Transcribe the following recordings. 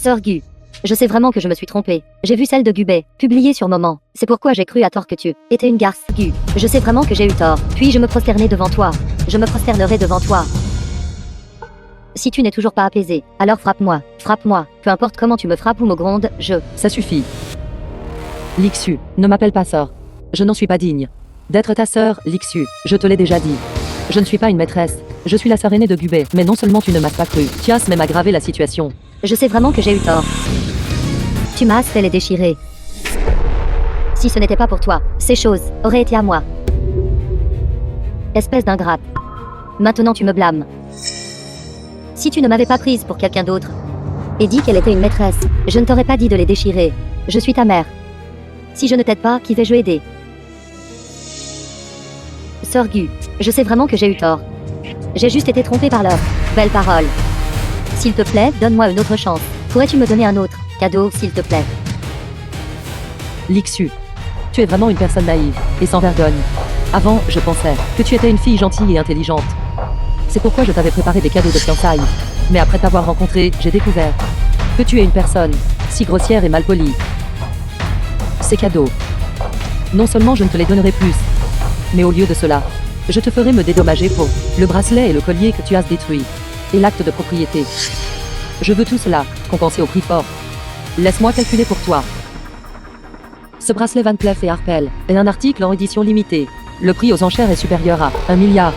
Sœur Gu. Je sais vraiment que je me suis trompée. J'ai vu celle de Gubei, publiée sur Moment. C'est pourquoi j'ai cru à tort que tu étais une garce, Gu. Je sais vraiment que j'ai eu tort. Puis je me prosterner devant toi. Je me prosternerai devant toi. Si tu n'es toujours pas apaisé, alors frappe-moi. Frappe-moi. Peu importe comment tu me frappes ou me grondes, Ça suffit. Lixu, ne m'appelle pas sœur. Je n'en suis pas digne d'être ta sœur, Lixu. Je te l'ai déjà dit. Je ne suis pas une maîtresse. Je suis la sœur aînée de Gubei. Mais non seulement tu ne m'as pas cru, tu as même aggravé la situation. Je sais vraiment que j'ai eu tort. Tu m'as fait les déchirer. Si ce n'était pas pour toi, ces choses auraient été à moi. Espèce d'ingrate. Maintenant tu me blâmes. Si tu ne m'avais pas prise pour quelqu'un d'autre et dit qu'elle était une maîtresse, je ne t'aurais pas dit de les déchirer. Je suis ta mère. Si je ne t'aide pas, qui vais-je aider? Sœur Gu, je sais vraiment que j'ai eu tort. J'ai juste été trompée par leurs belles paroles. S'il te plaît, donne-moi une autre chance. Pourrais-tu me donner un autre cadeau, s'il te plaît? Lixu, tu es vraiment une personne naïve et sans vergogne. Avant, je pensais que tu étais une fille gentille et intelligente. C'est pourquoi je t'avais préparé des cadeaux de fiançailles. Mais après t'avoir rencontré, j'ai découvert que tu es une personne si grossière et malpolie. Ces cadeaux, non seulement je ne te les donnerai plus, mais au lieu de cela, je te ferai me dédommager pour le bracelet et le collier que tu as détruits, et l'acte de propriété. Je veux tout cela, compensé au prix fort. Laisse-moi calculer pour toi. Ce bracelet Van Cleef et Arpels est un article en édition limitée. Le prix aux enchères est supérieur à 1 milliard.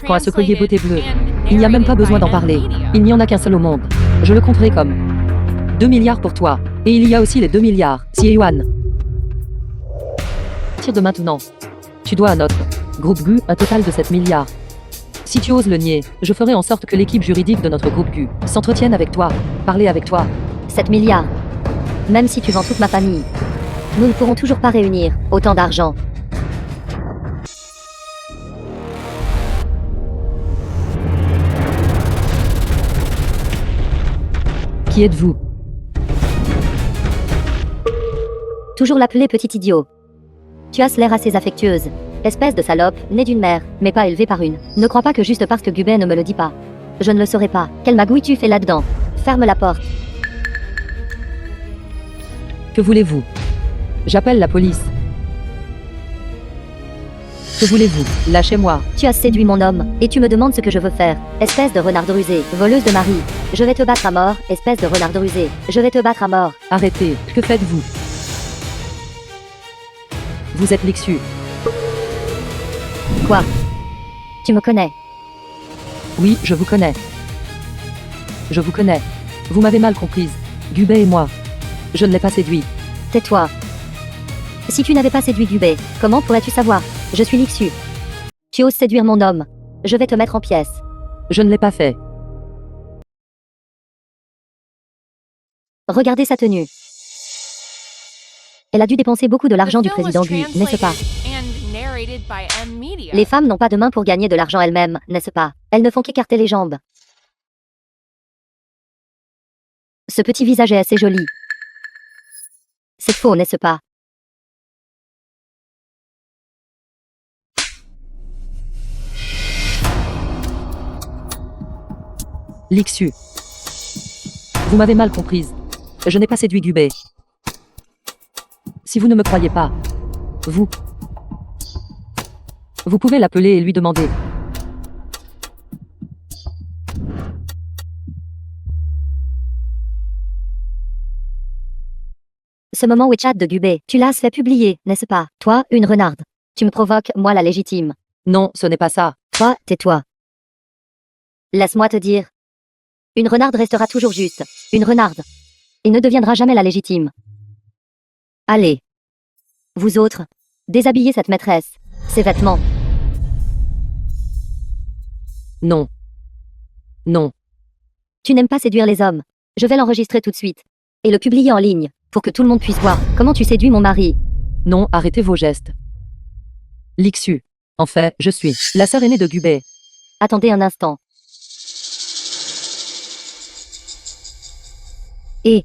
Quant à ce collier beauté bleue, il n'y a même pas besoin d'en parler. Il n'y en a qu'un seul au monde. Je le compterai comme 2 milliards pour toi. Et il y a aussi les 2 milliards, si yuan. À partir de maintenant, tu dois à notre groupe GU un total de 7 milliards. Si tu oses le nier, je ferai en sorte que l'équipe juridique de notre groupe GU s'entretienne avec toi, parler avec toi. 7 milliards. Même si tu vends toute ma famille, nous ne pourrons toujours pas réunir autant d'argent. Qui êtes-vous? Toujours l'appeler petit idiot. Tu as l'air assez affectueuse. Espèce de salope, née d'une mère, mais pas élevée par une. Ne crois pas que juste parce que Gubei ne me le dit pas, je ne le saurais pas. Quelle magouille tu fais là-dedans? Ferme la porte. Que voulez-vous? J'appelle la police. Que voulez-vous? Lâchez-moi. Tu as séduit mon homme, et tu me demandes ce que je veux faire. Espèce de renarde rusée, voleuse de mari. Je vais te battre à mort, espèce de renarde rusée. Je vais te battre à mort. Arrêtez. Que faites-vous? Vous êtes Lixu. Quoi? Tu me connais? Oui, je vous connais. Je vous connais. Vous m'avez mal comprise. Gubei et moi. Je ne l'ai pas séduit. Tais-toi. Si tu n'avais pas séduit Gubei, comment pourrais-tu savoir? Je suis Lixu. Tu oses séduire mon homme. Je vais te mettre en pièces. Je ne l'ai pas fait. Regardez sa tenue. Elle a dû dépenser beaucoup de l'argent du président Gu, n'est-ce pas? Les femmes n'ont pas de main pour gagner de l'argent elles-mêmes, n'est-ce pas? Elles ne font qu'écarter les jambes. Ce petit visage est assez joli. C'est faux, n'est-ce pas? Lixu. Vous m'avez mal comprise. Je n'ai pas séduit Gubei. Si vous ne me croyez pas, vous pouvez l'appeler et lui demander. Ce moment WeChat de Gubei, tu l'as fait publier, n'est-ce pas? Toi, une renarde. Tu me provoques, moi la légitime. Non, ce n'est pas ça. Toi, tais-toi. Laisse-moi te dire. Une renarde restera toujours juste. Une renarde. Et ne deviendra jamais la légitime. Allez. Vous autres, déshabillez cette maîtresse. Ses vêtements. Non. Non. Tu n'aimes pas séduire les hommes. Je vais l'enregistrer tout de suite. Et le publier en ligne, pour que tout le monde puisse voir comment tu séduis mon mari. Non, arrêtez vos gestes. Lixu. En fait, je suis la sœur aînée de Gubei. Attendez un instant. Et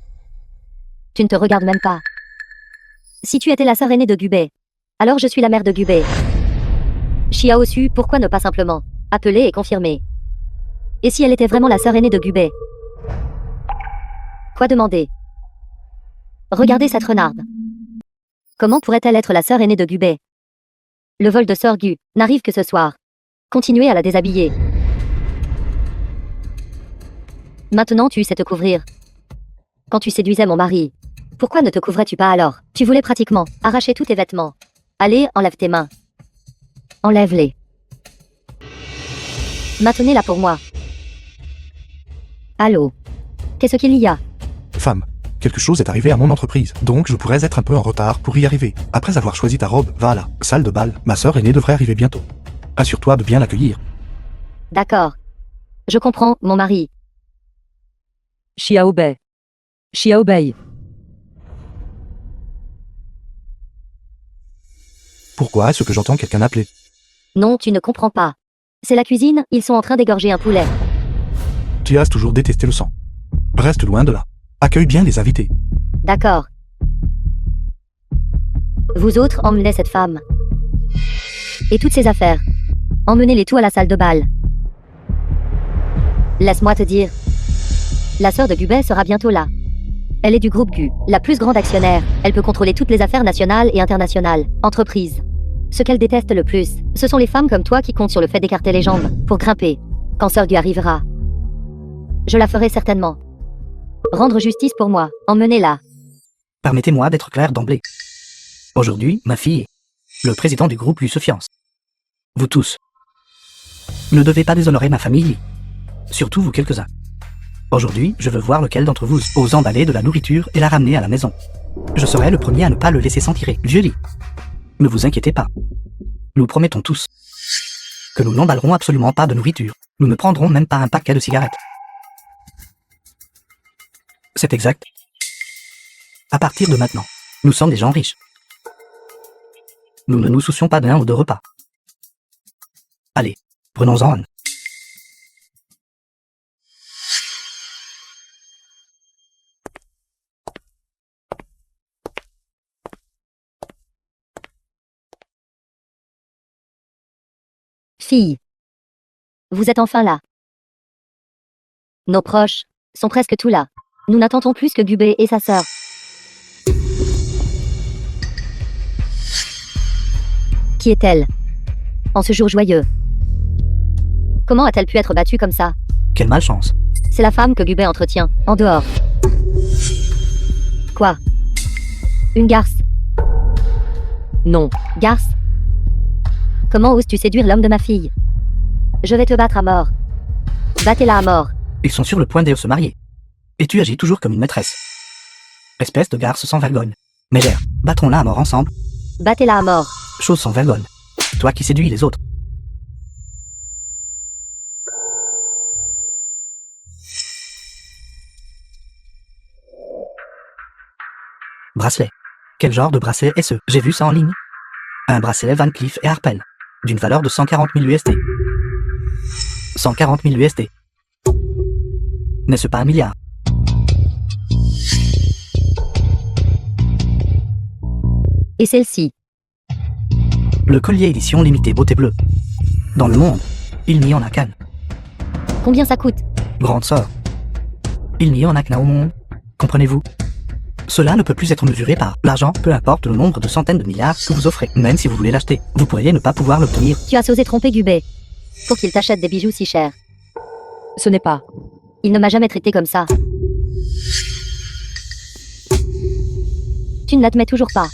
tu ne te regardes même pas. Si tu étais la sœur aînée de Gubei, alors je suis la mère de Gubei. Xiao Su, pourquoi ne pas simplement appeler et confirmer? Et si elle était vraiment la sœur aînée de Gubei? Quoi demander? Regardez cette renarde. Comment pourrait-elle être la sœur aînée de Gubet? Le vol de sœur Gu n'arrive que ce soir. Continuez à la déshabiller. Maintenant tu sais te couvrir. Quand tu séduisais mon mari, pourquoi ne te couvrais-tu pas alors? Tu voulais pratiquement arracher tous tes vêtements. Allez, enlève tes mains. Enlève-les. Maintenez-la pour moi. Allô? Qu'est-ce qu'il y a? Femme, quelque chose est arrivé à mon entreprise, donc je pourrais être un peu en retard pour y arriver. Après avoir choisi ta robe, va à la salle de bal. Ma sœur aînée devrait arriver bientôt. Assure-toi de bien l'accueillir. D'accord. Je comprends, mon mari. Xiaobei. Xiaobei. Pourquoi est-ce que j'entends quelqu'un appeler? Non, tu ne comprends pas. C'est la cuisine, ils sont en train d'égorger un poulet. Tu as toujours détesté le sang. Reste loin de là. Accueille bien les invités. D'accord. Vous autres, emmenez cette femme. Et toutes ses affaires. Emmenez-les tout à la salle de bal. Laisse-moi te dire. La sœur de Gubet sera bientôt là. Elle est du groupe Gu, la plus grande actionnaire. Elle peut contrôler toutes les affaires nationales et internationales. Entreprises. Ce qu'elle déteste le plus, ce sont les femmes comme toi qui comptent sur le fait d'écarter les jambes pour grimper. Quand sœur Gu arrivera. Je la ferai certainement. Rendre justice pour moi. Emmenez-la. Permettez-moi d'être clair d'emblée. Aujourd'hui, ma fille, le président du groupe lui se fiance. Vous tous ne devez pas déshonorer ma famille, surtout vous quelques-uns. Aujourd'hui, je veux voir lequel d'entre vous ose emballer de la nourriture et la ramener à la maison. Je serai le premier à ne pas le laisser s'en tirer. Vieux lit. Ne vous inquiétez pas. Nous promettons tous que nous n'emballerons absolument pas de nourriture. Nous ne prendrons même pas un paquet de cigarettes. C'est exact. À partir de maintenant, nous sommes des gens riches. Nous ne nous soucions pas d'un ou deux repas. Allez, prenons-en un. Fille. Vous êtes enfin là. Nos proches sont presque tous là. Nous n'attendons plus que Gubet et sa sœur. Qui est-elle? En ce jour joyeux. Comment a-t-elle pu être battue comme ça? Quelle malchance. C'est la femme que Gubet entretient, en dehors. Quoi? Une garce? Non. Garce? Comment oses-tu séduire l'homme de ma fille? Je vais te battre à mort. Battez-la à mort. Ils sont sur le point de se marier. Et tu agis toujours comme une maîtresse. Espèce de garce sans vergogne. Mégère, battrons-la à mort ensemble. Battez-la à mort. Chose sans vergogne. Toi qui séduis les autres. Bracelet. Quel genre de bracelet est-ce? J'ai vu ça en ligne. Un bracelet Van Cleef et Arpels. D'une valeur de 140 000 USD. 140 000 USD. N'est-ce pas un milliard? Et celle-ci? Le collier édition limitée beauté bleue. Dans le monde, il n'y en a qu'un. Combien ça coûte? Grande sœur. Il n'y en a qu'un au monde. Comprenez-vous? Cela ne peut plus être mesuré par l'argent, peu importe le nombre de centaines de milliards que vous offrez. Même si vous voulez l'acheter, vous pourriez ne pas pouvoir l'obtenir. Tu as osé tromper Gubet pour qu'il t'achète des bijoux si chers. Ce n'est pas. Il ne m'a jamais traité comme ça. Tu ne l'admets toujours pas.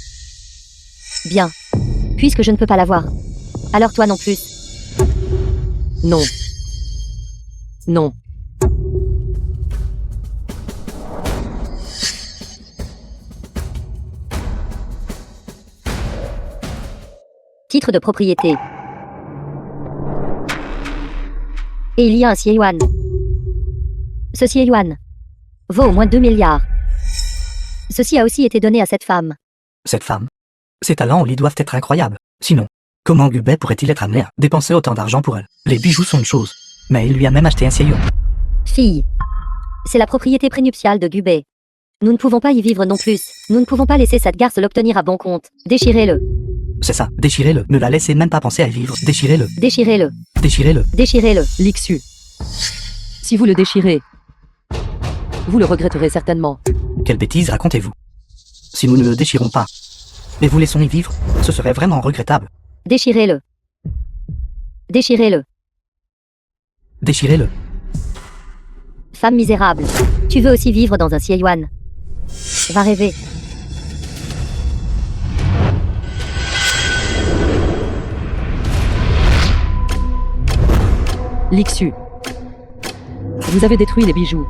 Bien. Puisque je ne peux pas l'avoir. Alors toi non plus. Non. Non. Titre de propriété. Et il y a un Xie-Yuan. Ce Xie-Yuan vaut au moins 2 milliards. Ceci a aussi été donné à cette femme. Cette femme. Ses talents au lit doivent être incroyables. Sinon, comment Gubet pourrait-il être amené à dépenser autant d'argent pour elle? Les bijoux sont une chose, mais il lui a même acheté un Xie-Yuan. Fille. C'est la propriété prénuptiale de Gubet. Nous ne pouvons pas y vivre non plus. Nous ne pouvons pas laisser cette garce l'obtenir à bon compte. Déchirez-le. C'est ça, déchirez-le. Ne la laissez même pas penser à y vivre. Déchirez-le. Déchirez-le. Déchirez-le. Déchirez-le. Lixu. Si vous le déchirez, Vous le regretterez certainement. Quelle bêtise racontez-vous? Si nous ne le déchirons pas, et vous laissons y vivre, ce serait vraiment regrettable. Déchirez-le. Déchirez-le. Déchirez-le. Femme misérable. Tu veux aussi vivre dans un Sieyuan. Va rêver. Lixu. Vous avez détruit les bijoux.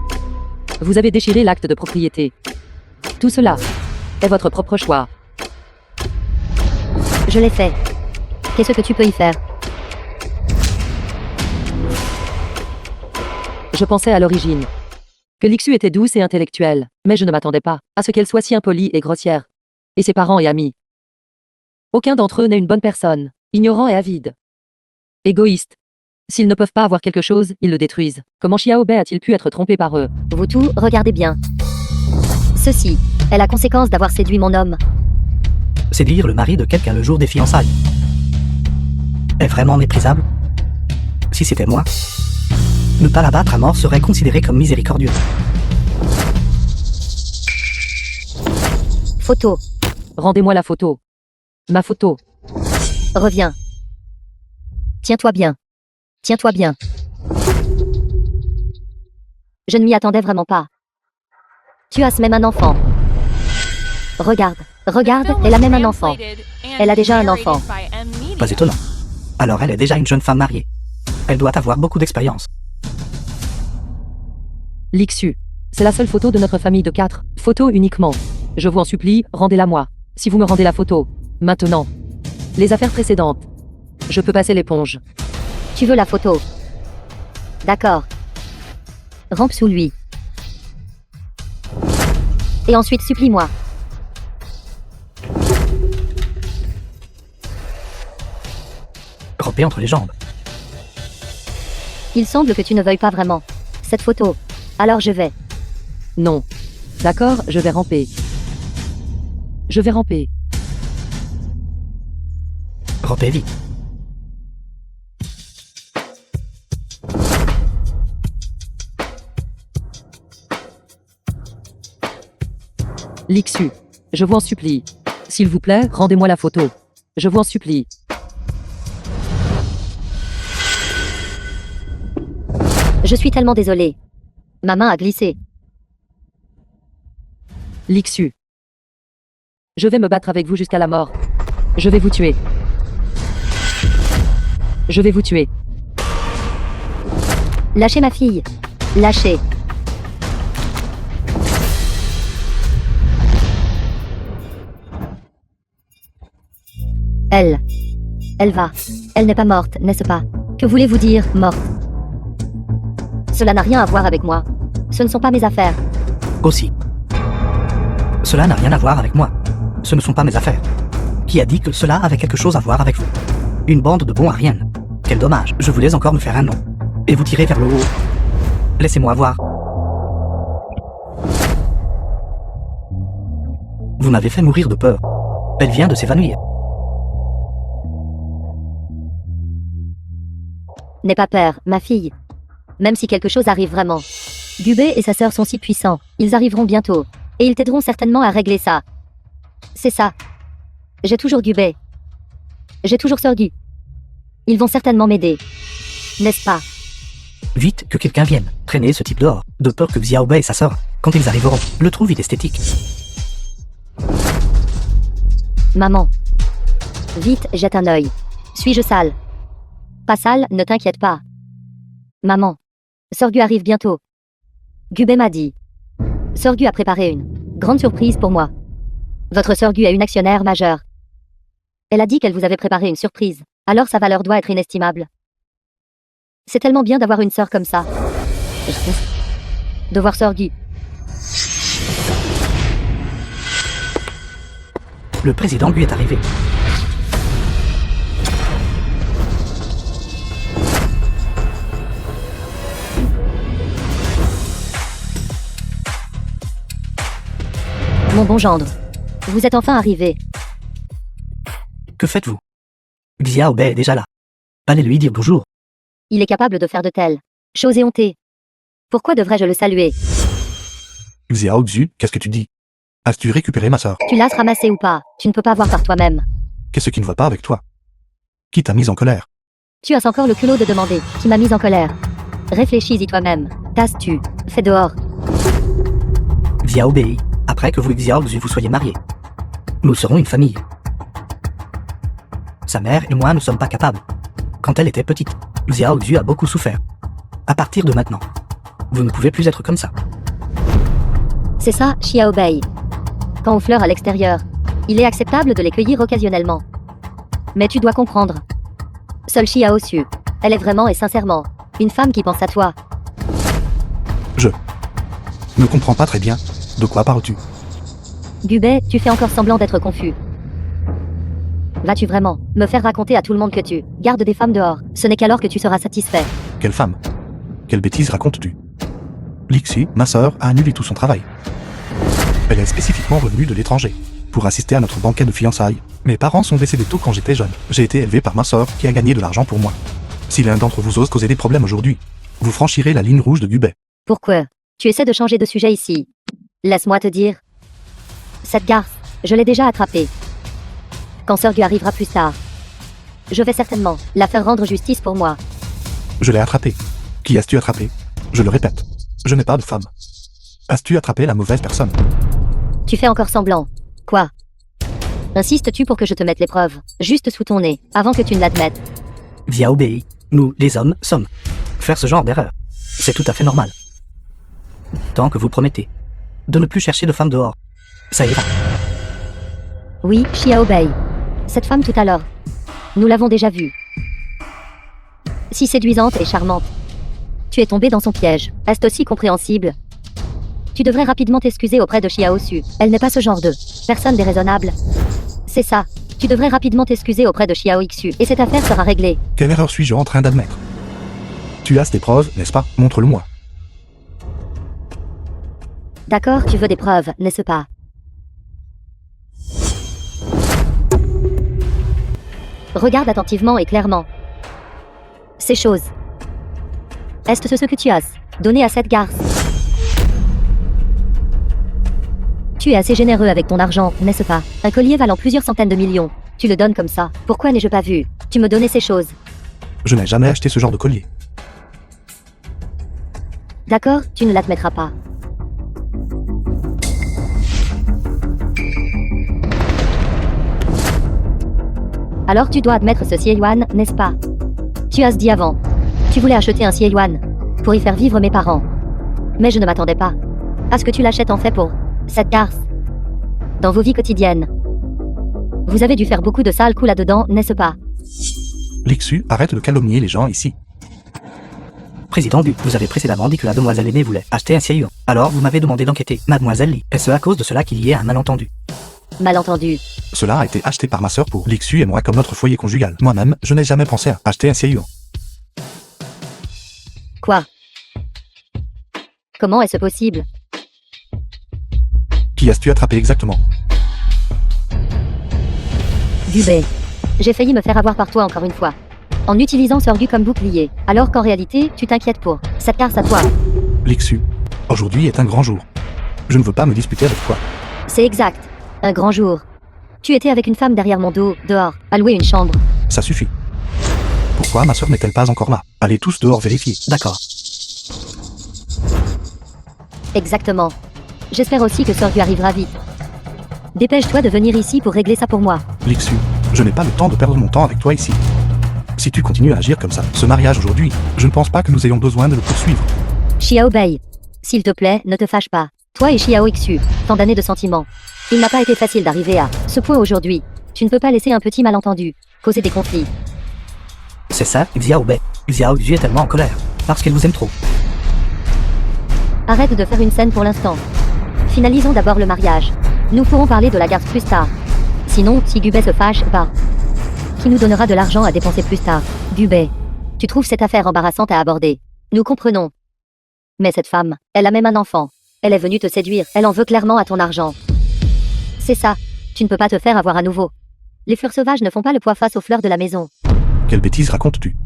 Vous avez déchiré l'acte de propriété. Tout cela est votre propre choix. Je l'ai fait. Qu'est-ce que tu peux y faire? Je pensais à l'origine que Lixu était douce et intellectuelle, mais je ne m'attendais pas à ce qu'elle soit si impolie et grossière. Et ses parents et amis. Aucun d'entre eux n'est une bonne personne, ignorant et avide. Égoïste. S'ils ne peuvent pas avoir quelque chose, ils le détruisent. Comment Xiaobei a-t-il pu être trompé par eux? Vous tous, regardez bien. Ceci est la conséquence d'avoir séduit mon homme. Séduire le mari de quelqu'un le jour des fiançailles est vraiment méprisable. Si c'était moi, ne pas l'abattre à mort serait considéré comme miséricordieux. Photo. Rendez-moi la photo. Ma photo. Reviens. Tiens-toi bien. Tiens-toi bien. Je ne m'y attendais vraiment pas. Tu as même un enfant. Regarde, regarde, elle a même un enfant. Elle a déjà un enfant. Pas étonnant. Alors elle est déjà une jeune femme mariée. Elle doit avoir beaucoup d'expérience. Lixu. C'est la seule photo de notre famille de 4. Photo uniquement. Je vous en supplie, rendez-la moi. Si vous me rendez la photo. Maintenant. Les affaires précédentes. Je peux passer l'éponge. Tu veux la photo? D'accord. Rampe sous lui. Et ensuite supplie-moi. Ramper entre les jambes. Il semble que tu ne veuilles pas vraiment cette photo. Alors je vais. Non. D'accord, je vais ramper. Je vais ramper. Ramper vite. Lixu. Je vous en supplie. S'il vous plaît, rendez-moi la photo. Je vous en supplie. Je suis tellement désolée. Ma main a glissé. Lixu. Je vais me battre avec vous jusqu'à la mort. Je vais vous tuer. Je vais vous tuer. Lâchez ma fille. Lâchez. Elle va. Elle n'est pas morte, n'est-ce pas? Que voulez-vous dire, morte? Cela n'a rien à voir avec moi. Ce ne sont pas mes affaires. Aussi. Cela n'a rien à voir avec moi. Ce ne sont pas mes affaires. Qui a dit que cela avait quelque chose à voir avec vous? Une bande de bons à rien. Quel dommage. Je voulais encore me faire un nom. Et vous tirer vers le haut. Laissez-moi voir. Vous m'avez fait mourir de peur. Elle vient de s'évanouir. N'aie pas peur, ma fille. Même si quelque chose arrive vraiment. Gubei et sa sœur sont si puissants. Ils arriveront bientôt. Et ils t'aideront certainement à régler ça. C'est ça. J'ai toujours Gubei. J'ai toujours Sœur Gu. Ils vont certainement m'aider. N'est-ce pas? Vite que quelqu'un vienne traîner ce type dehors, de peur que Xiaobei et sa sœur, quand ils arriveront, le trouvent inesthétique. Maman. Vite, jette un œil. Suis-je sale? Pas sale, ne t'inquiète pas. Maman. Sœur Gu arrive bientôt. Gubei m'a dit. Sœur Gu a préparé une grande surprise pour moi. Votre Sœur Gu est une actionnaire majeure. Elle a dit qu'elle vous avait préparé une surprise. Alors sa valeur doit être inestimable. C'est tellement bien d'avoir une sœur comme ça. De voir Sœur Gu. Le président lui est arrivé. Mon bon gendre. Vous êtes enfin arrivé. Que faites-vous? Xiaobei est déjà là. Allez lui dire bonjour. Il est capable de faire de telles choses éhontées. Pourquoi devrais-je le saluer? Xiao Xu, qu'est-ce que tu dis? As-tu récupéré ma sœur? Tu l'as ramassée ou pas? Tu ne peux pas voir par toi-même. Qu'est-ce qui ne va pas avec toi? Qui t'a mise en colère? Tu as encore le culot de demander. Qui m'a mise en colère? Réfléchis-y toi-même. Tasses-tu? Fais dehors. Xiao Bei, après que vous et Xiao Xu vous soyez mariés. Nous serons une famille. Sa mère et moi ne sommes pas capables. Quand elle était petite, Xiao Xu a beaucoup souffert. À partir de maintenant, vous ne pouvez plus être comme ça. C'est ça, Xiao Bei. Quand on fleure à l'extérieur, il est acceptable de les cueillir occasionnellement. Mais tu dois comprendre. Seule Xiao Xu, elle est vraiment et sincèrement une femme qui pense à toi. Je ne comprends pas très bien. De quoi parles-tu? Gubei, tu fais encore semblant d'être confus. Vas-tu vraiment me faire raconter à tout le monde que tu gardes des femmes dehors? Ce n'est qu'alors que tu seras satisfait. Quelle femme? Quelle bêtise racontes-tu? Lixi, ma sœur, a annulé tout son travail. Elle est spécifiquement revenue de l'étranger pour assister à notre banquet de fiançailles. Mes parents sont décédés tôt quand j'étais jeune. J'ai été élevé par ma sœur qui a gagné de l'argent pour moi. Si l'un d'entre vous ose causer des problèmes aujourd'hui, vous franchirez la ligne rouge de Gubei. Pourquoi? Tu essaies de changer de sujet ici. Laisse-moi te dire. Cette garce, je l'ai déjà attrapée. Quand Sœur Gu arrivera plus tard, je vais certainement la faire rendre justice pour moi. Je l'ai attrapée. Qui as-tu attrapé? Je le répète. Je n'ai pas de femme. As-tu attrapé la mauvaise personne? Tu fais encore semblant. Quoi? Insistes-tu pour que je te mette l'épreuve, juste sous ton nez, avant que tu ne l'admettes? Xiao Bei, nous, les hommes, sommes. Faire ce genre d'erreur, c'est tout à fait normal. Tant que vous promettez de ne plus chercher de femmes dehors, ça ira. Oui, Xiao Bei. Cette femme tout à l'heure. Nous l'avons déjà vue. Si séduisante et charmante. Tu es tombé dans son piège. Est-ce aussi compréhensible? Tu devrais rapidement t'excuser auprès de Xiao Xu. Elle n'est pas ce genre de personne déraisonnable. C'est ça. Tu devrais rapidement t'excuser auprès de Xiao Xu et cette affaire sera réglée. Quelle erreur suis-je en train d'admettre? Tu as tes preuves, n'est-ce pas? Montre-le-moi. D'accord, tu veux des preuves, n'est-ce pas? Regarde attentivement et clairement ces choses. Est-ce ce que tu as donné à cette garce? Tu es assez généreux avec ton argent, n'est-ce pas? Un collier valant plusieurs centaines de millions. Tu le donnes comme ça. Pourquoi n'ai-je pas vu tu me donnais ces choses? Je n'ai jamais acheté ce genre de collier. D'accord, tu ne l'admettras pas. Alors tu dois admettre ce Xie-Yuan, n'est-ce pas? Tu as dit avant. Tu voulais acheter un Xie-Yuan pour y faire vivre mes parents. Mais je ne m'attendais pas à ce que tu l'achètes en fait pour cette garce. Dans vos vies quotidiennes. Vous avez dû faire beaucoup de sales coups là-dedans, n'est-ce pas? Lixu, arrête de calomnier les gens ici. Président Gu, vous avez précédemment dit que la demoiselle aînée voulait acheter un Xie-Yuan. Alors vous m'avez demandé d'enquêter. Mademoiselle Li, est-ce à cause de cela qu'il y ait un malentendu? Malentendu. Cela a été acheté par ma sœur pour Lixu et moi comme notre foyer conjugal. Moi-même, je n'ai jamais pensé à acheter un Xie-Yuan. Quoi? Comment est-ce possible? Qui as-tu attrapé exactement? Gubei. J'ai failli me faire avoir par toi encore une fois. En utilisant Sœur Gu comme bouclier. Alors qu'en réalité, tu t'inquiètes pour cette garce à toi. Lixu, aujourd'hui est un grand jour. Je ne veux pas me disputer avec toi. C'est exact. Un grand jour. Tu étais avec une femme derrière mon dos, dehors, à louer une chambre. Ça suffit. Pourquoi ma sœur n'est-elle pas encore là? Allez tous dehors vérifier. D'accord. Exactement. J'espère aussi que Sœur Gu arrivera vite. Dépêche-toi de venir ici pour régler ça pour moi. Lixu, je n'ai pas le temps de perdre mon temps avec toi ici. Si tu continues à agir comme ça, ce mariage aujourd'hui, je ne pense pas que nous ayons besoin de le poursuivre. Xiao Bei. S'il te plaît, ne te fâche pas. Toi et Xiao Xu, tant d'années de sentiments. Il n'a pas été facile d'arriver à ce point aujourd'hui. Tu ne peux pas laisser un petit malentendu causer des conflits. C'est ça, Xiao Bei. Xiao Xu est tellement en colère. Parce qu'elle vous aime trop. Arrête de faire une scène pour l'instant. Finalisons d'abord le mariage. Nous pourrons parler de la garce plus tard. Sinon, si Gubei se fâche, bah, qui nous donnera de l'argent à dépenser plus tard? Gubei, tu trouves cette affaire embarrassante à aborder? Nous comprenons. Mais cette femme, elle a même un enfant. Elle est venue te séduire, elle en veut clairement à ton argent. C'est ça, tu ne peux pas te faire avoir à nouveau. Les fleurs sauvages ne font pas le poids face aux fleurs de la maison. Quelle bêtise racontes-tu?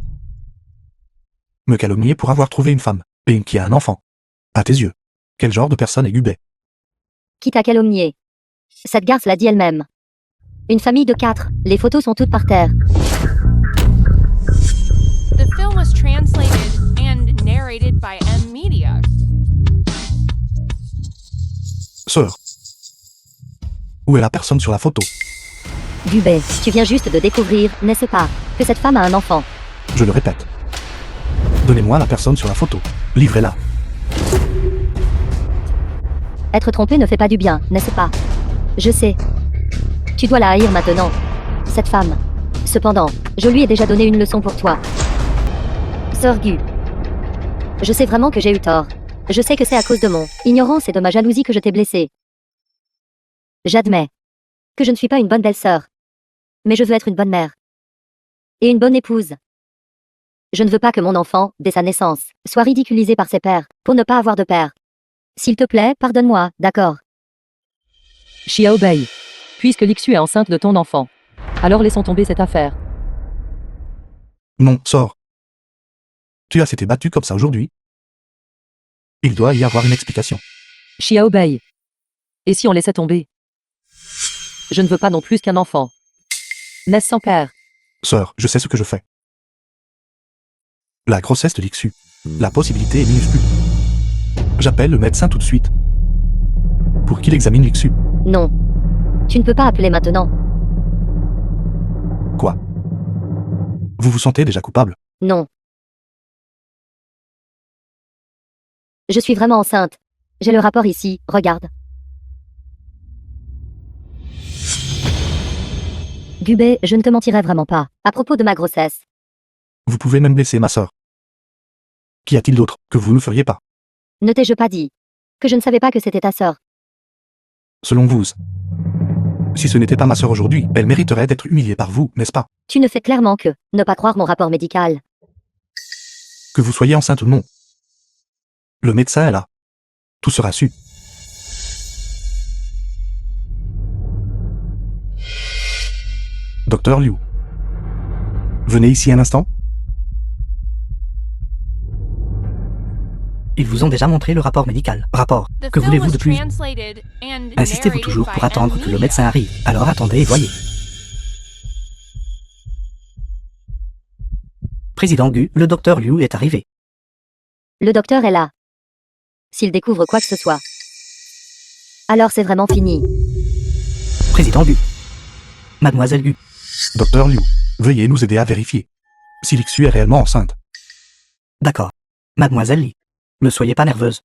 Me calomnier pour avoir trouvé une femme, et qui a un enfant. À tes yeux, quel genre de personne est Gubei? Qui t'a calomnié? Cette garce l'a dit elle-même. Une famille de 4, les photos sont toutes par terre. The film was translated and narrated by M Media. Sœur. Où est la personne sur la photo? Gubet, tu viens juste de découvrir, n'est-ce pas, que cette femme a un enfant. Je le répète. Donnez-moi la personne sur la photo. Livrez-la. Être trompé ne fait pas du bien, n'est-ce pas? Je sais. Tu dois la haïr maintenant. Cette femme. Cependant, je lui ai déjà donné une leçon pour toi. Sœur Gu. Je sais vraiment que j'ai eu tort. Je sais que c'est à cause de mon ignorance et de ma jalousie que je t'ai blessé. J'admets que je ne suis pas une bonne belle-sœur. Mais je veux être une bonne mère. Et une bonne épouse. Je ne veux pas que mon enfant, dès sa naissance, soit ridiculisé par ses pères, pour ne pas avoir de père. S'il te plaît, pardonne-moi, d'accord? Xiaobei. Puisque Lixu est enceinte de ton enfant. Alors laissons tomber cette affaire. Non, sors. Tu as s'était battu comme ça aujourd'hui. Il doit y avoir une explication. Xiaobei. Et si on laissait tomber? Je ne veux pas non plus qu'un enfant naisse sans père. Sœur, je sais ce que je fais. La grossesse de Lixu. La possibilité est minuscule. J'appelle le médecin tout de suite. Pour qu'il examine Lixu. Non. Tu ne peux pas appeler maintenant. Quoi? Vous vous sentez déjà coupable? Non. Je suis vraiment enceinte. J'ai le rapport ici, regarde. Gubet, je ne te mentirai vraiment pas, à propos de ma grossesse. Vous pouvez même blesser ma sœur. Qu'y a-t-il d'autre que vous ne feriez pas? Ne t'ai-je pas dit que je ne savais pas que c'était ta sœur? Selon vous. Si ce n'était pas ma sœur aujourd'hui, elle mériterait d'être humiliée par vous, n'est-ce pas? Tu ne fais clairement que ne pas croire mon rapport médical. Que vous soyez enceinte ou non. Le médecin est là. Tout sera su. Docteur Liu. Venez ici un instant. Ils vous ont déjà montré le rapport médical. Rapport. The Que film voulez-vous was de plus? translated and Insistez-vous narrated toujours by pour M attendre que le Media. médecin arrive. Alors attendez et voyez. Président Gu, le docteur Liu est arrivé. Le docteur est là. S'il découvre quoi que ce soit. Alors c'est vraiment fini. Président Gu. Mademoiselle Gu. Docteur Liu, veuillez nous aider à vérifier si Lixu est réellement enceinte. D'accord. Mademoiselle Li. Ne soyez pas nerveuse.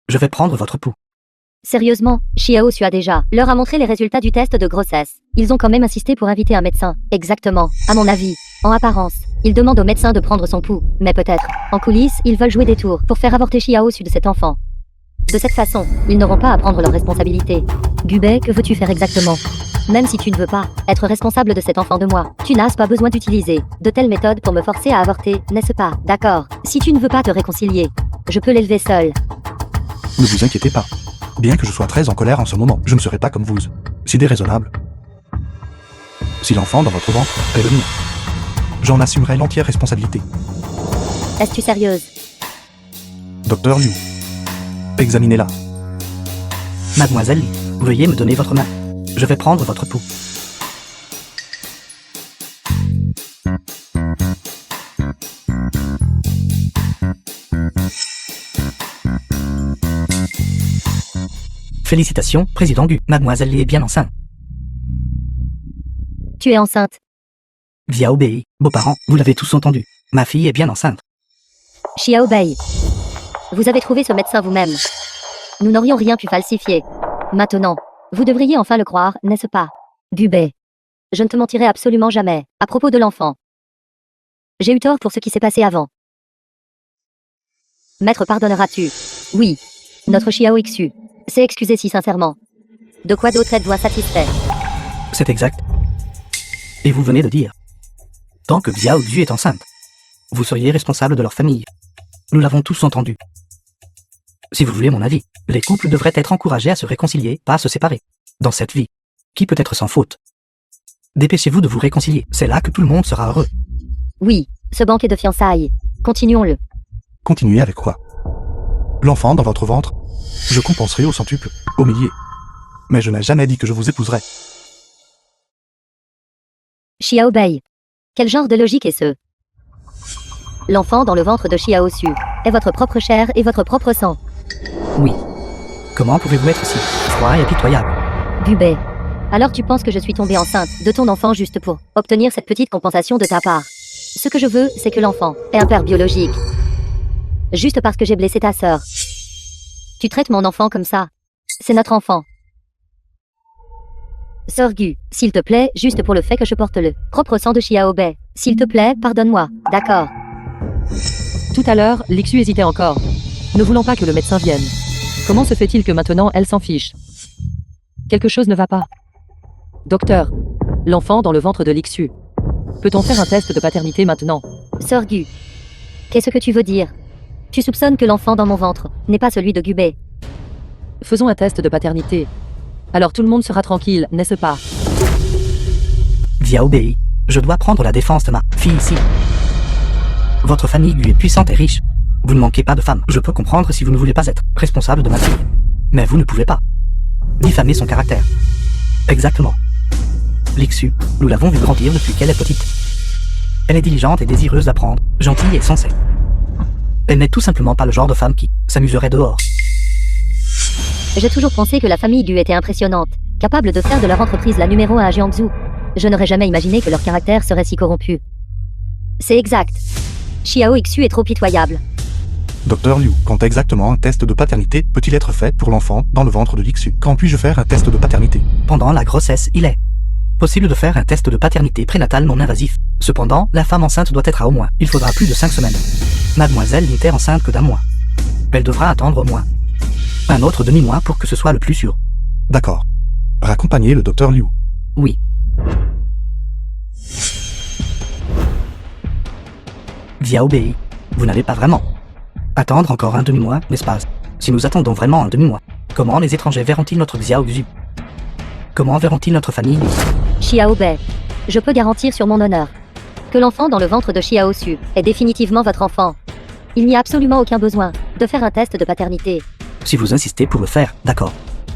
Je vais prendre votre pouls. Sérieusement, Xiao Su a déjà leur a montré les résultats du test de grossesse. Ils ont quand même insisté pour inviter un médecin. Exactement. À mon avis. En apparence, ils demandent au médecin de prendre son pouls. Mais peut-être, en coulisses, ils veulent jouer des tours pour faire avorter Xiao Su de cet enfant. De cette façon, ils n'auront pas à prendre leurs responsabilités. Gubet, que veux-tu faire exactement? Même si tu ne veux pas être responsable de cet enfant de moi, tu n'as pas besoin d'utiliser de telles méthodes pour me forcer à avorter, n'est-ce pas? D'accord. Si tu ne veux pas te réconcilier, je peux l'élever seul. Ne vous inquiétez pas. Bien que je sois très en colère en ce moment, je ne serai pas comme vous. Si déraisonnable. Si l'enfant dans votre ventre est le mien, j'en assumerai l'entière responsabilité. Es-tu sérieuse? Docteur Liu, examinez-la. Mademoiselle Li, veuillez me donner votre main. Je vais prendre votre pouls. Félicitations, Président Gu. Mademoiselle Li est bien enceinte. Tu es enceinte. Xiao Bei, beaux-parents, vous l'avez tous entendu. Ma fille est bien enceinte. Xiao Bei. Vous avez trouvé ce médecin vous-même. Nous n'aurions rien pu falsifier. Maintenant, vous devriez enfin le croire, n'est-ce pas? Gubet. Je ne te mentirai absolument jamais, à propos de l'enfant. J'ai eu tort pour ce qui s'est passé avant. Maître, pardonneras-tu? Oui. Notre Xiao Xu s'est excusé si sincèrement. De quoi d'autre êtes-vous insatisfait? C'est exact. Et vous venez de dire. Tant que Xiao Xu est enceinte, vous seriez responsable de leur famille. Nous l'avons tous entendu. Si vous voulez mon avis, les couples devraient être encouragés à se réconcilier, pas à se séparer. Dans cette vie, qui peut être sans faute? Dépêchez-vous de vous réconcilier, c'est là que tout le monde sera heureux. Oui, ce banquet de fiançailles. Continuons-le. Continuez avec quoi? L'enfant dans votre ventre? Je compenserai au centuple, au millier. Mais je n'ai jamais dit que je vous épouserais. Xiaobei. Quel genre de logique est ce? L'enfant dans le ventre de Xiao Su est votre propre chair et votre propre sang. Oui. Comment pouvez-vous être si froid et pitoyable? Gubei. Alors tu penses que je suis tombée enceinte de ton enfant juste pour obtenir cette petite compensation de ta part? Ce que je veux, c'est que l'enfant ait un père biologique. Juste parce que j'ai blessé ta sœur. Tu traites mon enfant comme ça. C'est notre enfant. Sœur Gu, s'il te plaît, juste pour le fait que je porte le propre sang de Xiaobei. S'il te plaît, pardonne-moi. D'accord. Tout à l'heure, Lixu hésitait encore, ne voulant pas que le médecin vienne. Comment se fait-il que maintenant elle s'en fiche? Quelque chose ne va pas. Docteur, l'enfant dans le ventre de Lixu. Peut-on faire un test de paternité maintenant? Sœur Gu. Qu'est-ce que tu veux dire? Tu soupçonnes que l'enfant dans mon ventre n'est pas celui de Gubei. Faisons un test de paternité. Alors tout le monde sera tranquille, n'est-ce pas? Xiaobei, je dois prendre la défense de ma fille ici. Votre famille Gu est puissante et riche. Vous ne manquez pas de femmes. Je peux comprendre si vous ne voulez pas être responsable de ma fille. Mais vous ne pouvez pas diffamer son caractère. Exactement. Lixu, nous l'avons vue grandir depuis qu'elle est petite. Elle est diligente et désireuse d'apprendre, gentille et sensée. Elle n'est tout simplement pas le genre de femme qui s'amuserait dehors. J'ai toujours pensé que la famille Gu était impressionnante, capable de faire de leur entreprise la numéro 1 à Jiangsu. Je n'aurais jamais imaginé que leur caractère serait si corrompu. C'est exact. Xiao Xu est trop pitoyable. Docteur Liu, quand exactement un test de paternité peut-il être fait pour l'enfant dans le ventre de Lixu? Quand puis-je faire un test de paternité? Pendant la grossesse, il est possible de faire un test de paternité prénatale non invasif. Cependant, la femme enceinte doit être à au moins. Il faudra plus de 5 semaines. Mademoiselle n'était enceinte que d'1 mois. Elle devra attendre au moins un autre demi-mois pour que ce soit le plus sûr. D'accord. Raccompagnez le docteur Liu. Oui. Xiaobei, vous n'allez pas vraiment attendre encore un demi-mois, n'est-ce pas? Si nous attendons vraiment un demi-mois, comment les étrangers verront-ils notre Xiao Xu? Comment verront-ils notre famille? Xiaobei. Je peux garantir sur mon honneur que l'enfant dans le ventre de Xiao Su est définitivement votre enfant. Il n'y a absolument aucun besoin de faire un test de paternité. Si vous insistez pour le faire, d'accord.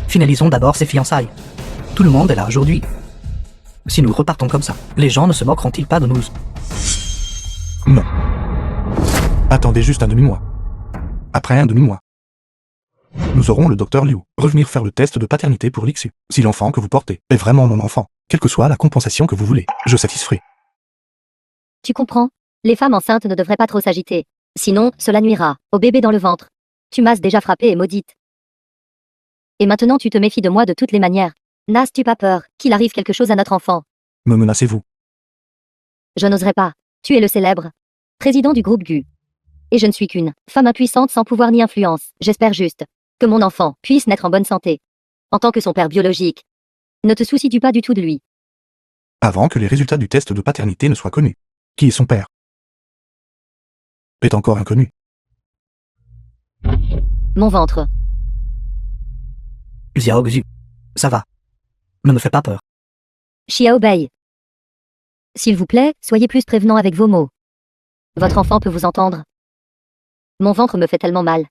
Finalisons d'abord ces fiançailles. Tout le monde est là aujourd'hui. Si nous repartons comme ça, les gens ne se moqueront-ils pas de nous? Non. Attendez juste un demi-mois. Après un demi-mois, nous aurons le docteur Liu revenir faire le test de paternité pour Lixu. Si l'enfant que vous portez est vraiment mon enfant, quelle que soit la compensation que vous voulez, je satisferai. Tu comprends? Les femmes enceintes ne devraient pas trop s'agiter. Sinon, cela nuira au bébé dans le ventre. Tu m'as déjà frappée et maudite. Et maintenant tu te méfies de moi de toutes les manières. N'as-tu pas peur qu'il arrive quelque chose à notre enfant? Me menacez-vous? Je n'oserais pas. Tu es le célèbre président du groupe Gu. Et je ne suis qu'une femme impuissante sans pouvoir ni influence. J'espère juste que mon enfant puisse naître en bonne santé. En tant que son père biologique. Ne te soucies-tu pas du tout de lui? Avant que les résultats du test de paternité ne soient connus. Qui est son père? Est encore inconnu. Mon ventre. Xiao Xu, ça va. Ne me fais pas peur. Xiaobei. S'il vous plaît, soyez plus prévenant avec vos mots. Votre enfant peut vous entendre. Mon ventre me fait tellement mal.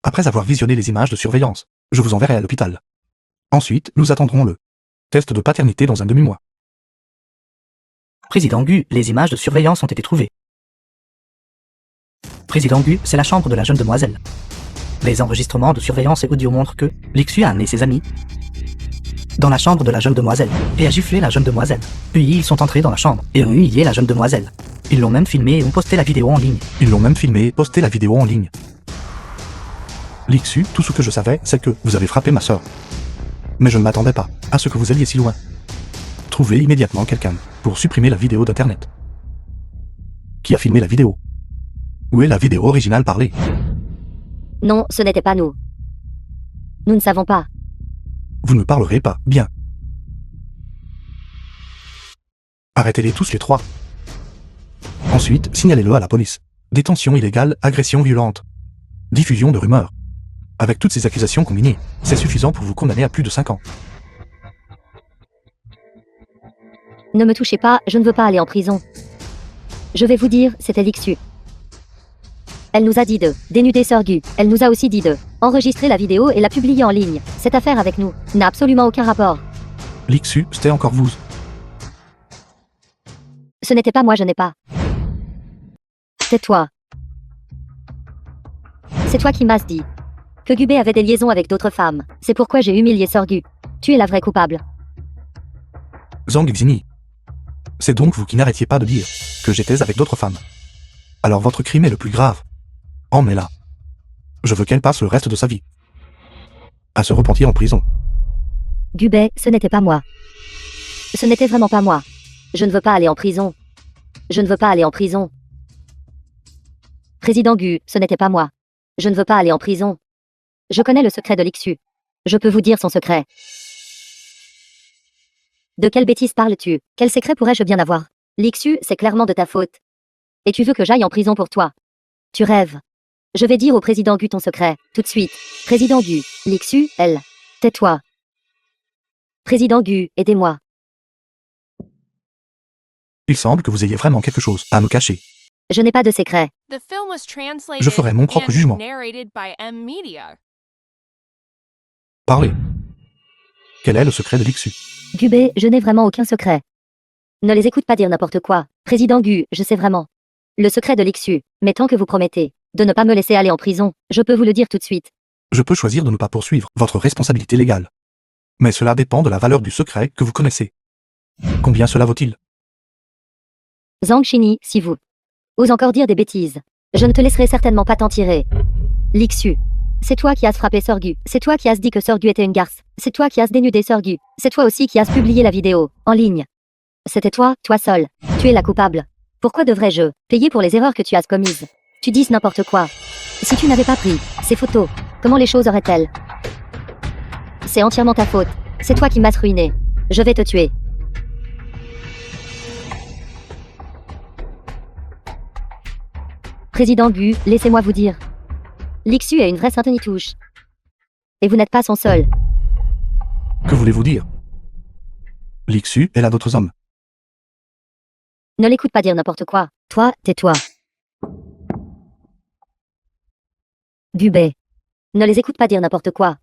Après avoir visionné les images de surveillance, je vous enverrai à l'hôpital. Ensuite, nous attendrons le test de paternité dans un demi-mois. Président Gu, les images de surveillance ont été trouvées. Président Gu, c'est la chambre de la jeune demoiselle. Les enregistrements de surveillance et audio montrent que Lixu a amené ses amis dans la chambre de la jeune demoiselle et a giflé la jeune demoiselle. Puis ils sont entrés dans la chambre et ont humilié la jeune demoiselle. Ils l'ont même filmé et ont posté la vidéo en ligne. Lixu, tout ce que je savais, c'est que vous avez frappé ma sœur. Mais je ne m'attendais pas à ce que vous alliez si loin. Trouvez immédiatement quelqu'un pour supprimer la vidéo d'internet. Qui a filmé la vidéo? Où est la vidéo originale parlée? Non, ce n'était pas nous. Nous ne savons pas. Vous ne parlerez pas, bien. Arrêtez-les tous les 3. Ensuite, signalez-le à la police. Détention illégale, agression violente, diffusion de rumeurs. Avec toutes ces accusations combinées, c'est suffisant pour vous condamner à plus de 5 ans. Ne me touchez pas, je ne veux pas aller en prison. Je vais vous dire, c'était Lixu. Elle nous a dit de dénuder Sœur Gu. Elle nous a aussi dit de enregistrer la vidéo et la publier en ligne. Cette affaire avec nous n'a absolument aucun rapport. Lixu, c'était encore vous. Ce n'était pas moi, je n'ai pas. C'est toi. C'est toi qui m'as dit que Gubé avait des liaisons avec d'autres femmes. C'est pourquoi j'ai humilié Sorgu. Tu es la vraie coupable. Zhang Xini. C'est donc vous qui n'arrêtiez pas de dire que j'étais avec d'autres femmes. Alors votre crime est le plus grave. Emmenez-la. Je veux qu'elle passe le reste de sa vie à se repentir en prison. Gubé, ce n'était pas moi. Ce n'était vraiment pas moi. Je ne veux pas aller en prison. Je ne veux pas aller en prison. Président Gu, ce n'était pas moi. Je ne veux pas aller en prison. Je connais le secret de Lixu. Je peux vous dire son secret. De quelle bêtise parles-tu? Quel secret pourrais-je bien avoir? Lixu, c'est clairement de ta faute. Et tu veux que j'aille en prison pour toi? Tu rêves. Je vais dire au président Gu ton secret, tout de suite. Président Gu, Lixu, elle. Tais-toi. Président Gu, aidez-moi. Il semble que vous ayez vraiment quelque chose à me cacher. Je n'ai pas de secret. The film was translated Je ferai mon propre and jugement. narrated by M Media. Parlez. Quel est le secret de Lixu? Gubé, je n'ai vraiment aucun secret. Ne les écoute pas dire n'importe quoi. Président Gu, je sais vraiment. Le secret de Lixu, mais tant que vous promettez de ne pas me laisser aller en prison, je peux vous le dire tout de suite. Je peux choisir de ne pas poursuivre votre responsabilité légale. Mais cela dépend de la valeur du secret que vous connaissez. Combien cela vaut-il? Zhang Shini, si vous oses encore dire des bêtises, je ne te laisserai certainement pas t'en tirer. Lixu, c'est toi qui as frappé Sorgu. C'est toi qui as dit que Sorgu était une garce. C'est toi qui as dénudé Sorgu. C'est toi aussi qui as publié la vidéo, en ligne. C'était toi seul. Tu es la coupable. Pourquoi devrais-je payer pour les erreurs que tu as commises? Tu dis n'importe quoi. Si tu n'avais pas pris ces photos, comment les choses auraient-elles? C'est entièrement ta faute. C'est toi qui m'as ruiné. Je vais te tuer. Président Gu, laissez-moi vous dire. Lixu est une vraie Sainte-Nitouche. Et vous n'êtes pas son seul. Que voulez-vous dire? Lixu, elle a d'autres hommes. Ne l'écoute pas dire n'importe quoi. Toi, tais-toi. Gubé. Ne les écoute pas dire n'importe quoi.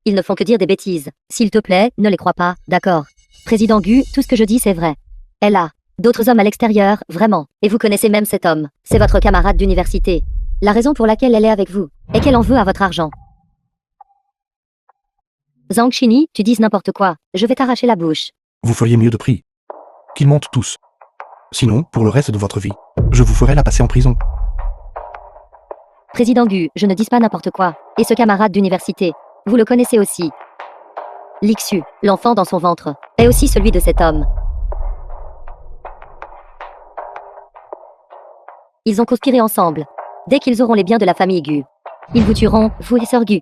Ils ne font que dire des bêtises. S'il te plaît, ne les crois pas, d'accord? Président Gu, tout ce que je dis c'est vrai. Elle a d'autres hommes à l'extérieur, vraiment. Et vous connaissez même cet homme. C'est votre camarade d'université. La raison pour laquelle elle est avec vous est qu'elle en veut à votre argent. Zhang Shini, tu dis n'importe quoi. Je vais t'arracher la bouche. Vous feriez mieux de prier qu'ils montent tous. Sinon, pour le reste de votre vie, je vous ferai la passer en prison. Président Gu, je ne dis pas n'importe quoi. Et ce camarade d'université, vous le connaissez aussi. Lixu, l'enfant dans son ventre, est aussi celui de cet homme. Ils ont conspiré ensemble. Dès qu'ils auront les biens de la famille Gu, ils vous tueront, vous et Sœur Gu.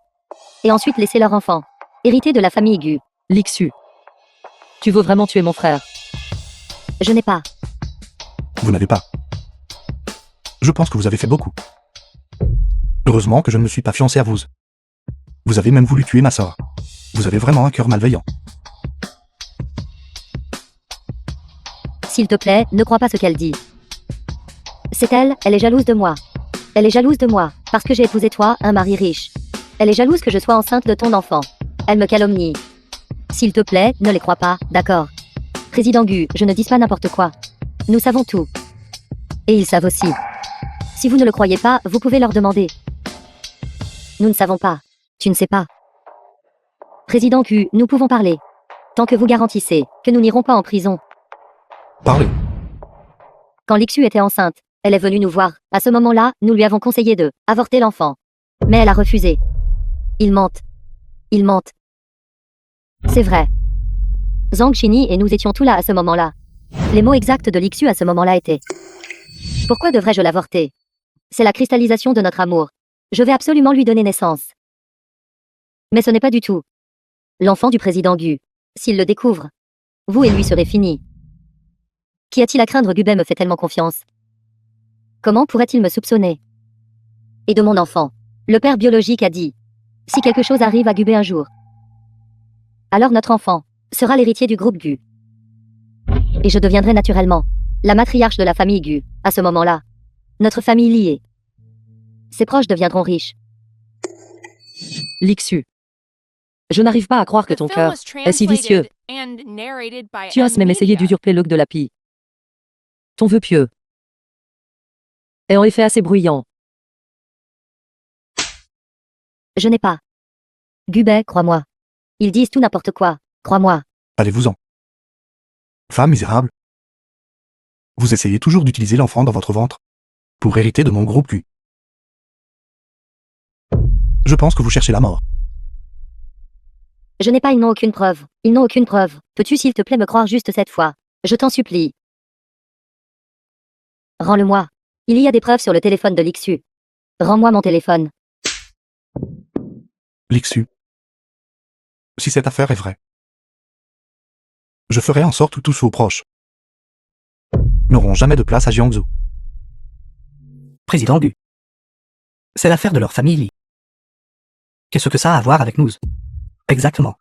Et ensuite laisser leur enfant hériter de la famille Gu. Lixu. Tu veux vraiment tuer mon frère? Je n'ai pas. Vous n'avez pas. Je pense que vous avez fait beaucoup. Heureusement que je ne me suis pas fiancé à vous. Vous avez même voulu tuer ma sœur. Vous avez vraiment un cœur malveillant. S'il te plaît, ne crois pas ce qu'elle dit. C'est elle est jalouse de moi. Elle est jalouse de moi, parce que j'ai épousé toi, un mari riche. Elle est jalouse que je sois enceinte de ton enfant. Elle me calomnie. S'il te plaît, ne les crois pas, d'accord? Président Gu, je ne dis pas n'importe quoi. Nous savons tout. Et ils savent aussi. Si vous ne le croyez pas, vous pouvez leur demander. Nous ne savons pas. Tu ne sais pas. Président Gu, nous pouvons parler. Tant que vous garantissez que nous n'irons pas en prison. Parlez. Quand Lixu était enceinte, elle est venue nous voir. À ce moment-là, nous lui avons conseillé de avorter l'enfant. Mais elle a refusé. Ils mentent. Ils mentent. C'est vrai. Zhang Shini et nous étions tous là à ce moment-là. Les mots exacts de Lixu à ce moment-là étaient: pourquoi devrais-je l'avorter? C'est la cristallisation de notre amour. Je vais absolument lui donner naissance. Mais ce n'est pas du tout l'enfant du président Gu. S'il le découvre, vous et lui serez finis. Qu'y a-t-il à craindre? Gubé me fait tellement confiance. Comment pourrait-il me soupçonner? Et de mon enfant, le père biologique a dit: si quelque chose arrive à Gubé un jour, alors notre enfant sera l'héritier du groupe Gu. Et je deviendrai naturellement la matriarche de la famille Gu. À ce moment-là, notre famille liée, ses proches deviendront riches. Lixu. Je n'arrive pas à croire que The ton film cœur was est si vicieux. translated and narrated by Tu oses même essayer M-Media. d'usurper l'œil de la pie. Ton vœu pieux est en effet assez bruyant. Je n'ai pas. Gubet, crois-moi. Ils disent tout n'importe quoi. Crois-moi. Allez-vous-en. Femme misérable. Vous essayez toujours d'utiliser l'enfant dans votre ventre pour hériter de mon gros cul. Je pense que vous cherchez la mort. Je n'ai pas, ils n'ont aucune preuve. Ils n'ont aucune preuve. Peux-tu s'il te plaît me croire juste cette fois? Je t'en supplie. Rends-le-moi. Il y a des preuves sur le téléphone de Lixu. Rends-moi mon téléphone. Lixu. Si cette affaire est vraie, je ferai en sorte que tous vos proches n'auront jamais de place à Jiangsu. Président Gu. C'est l'affaire de leur famille Li. Qu'est-ce que ça a à voir avec nous? Exactement.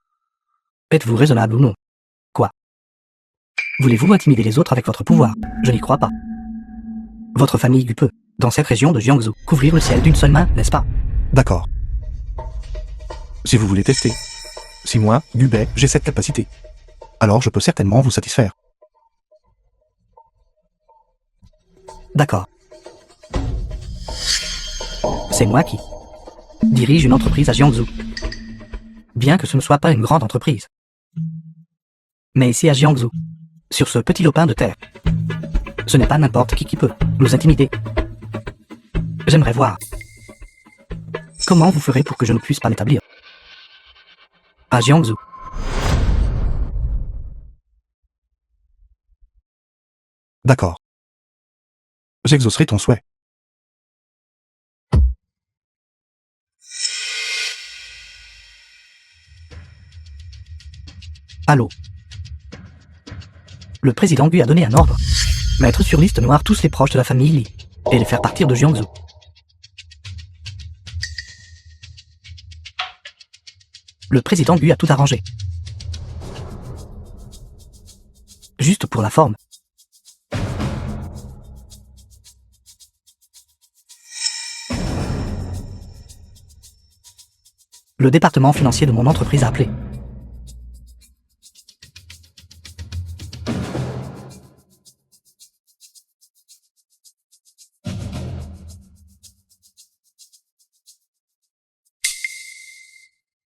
Êtes-vous raisonnable ou non? Quoi? Voulez-vous intimider les autres avec votre pouvoir? Je n'y crois pas. Votre famille Gu peut, dans cette région de Jiangsu, couvrir le ciel d'une seule main, n'est-ce pas? D'accord. Si vous voulez tester. Si moi, Gubet, j'ai cette capacité, alors je peux certainement vous satisfaire. D'accord. C'est moi qui dirige une entreprise à Jiangsu. Bien que ce ne soit pas une grande entreprise. Mais ici à Jiangsu, sur ce petit lopin de terre, ce n'est pas n'importe qui peut nous intimider. J'aimerais voir. Comment vous ferez pour que je ne puisse pas m'établir à Jiangsu? D'accord. J'exaucerai ton souhait. Allô. Le président Gu a donné un ordre. Mettre sur liste noire tous les proches de la famille Li et les faire partir de Jiangsu. Le président Gu a tout arrangé. Juste pour la forme. Le département financier de mon entreprise a appelé.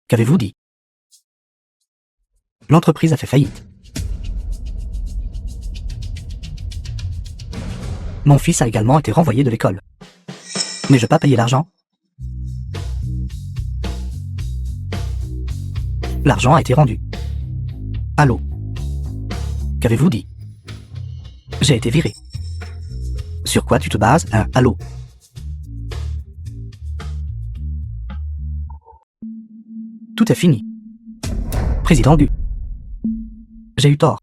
Qu'avez-vous dit? L'entreprise a fait faillite. Mon fils a également été renvoyé de l'école. N'ai-je pas payé l'argent? L'argent a été rendu. Allô? Qu'avez-vous dit? J'ai été viré. Sur quoi tu te bases, hein, allô? Tout est fini. Président Gu. J'ai eu tort.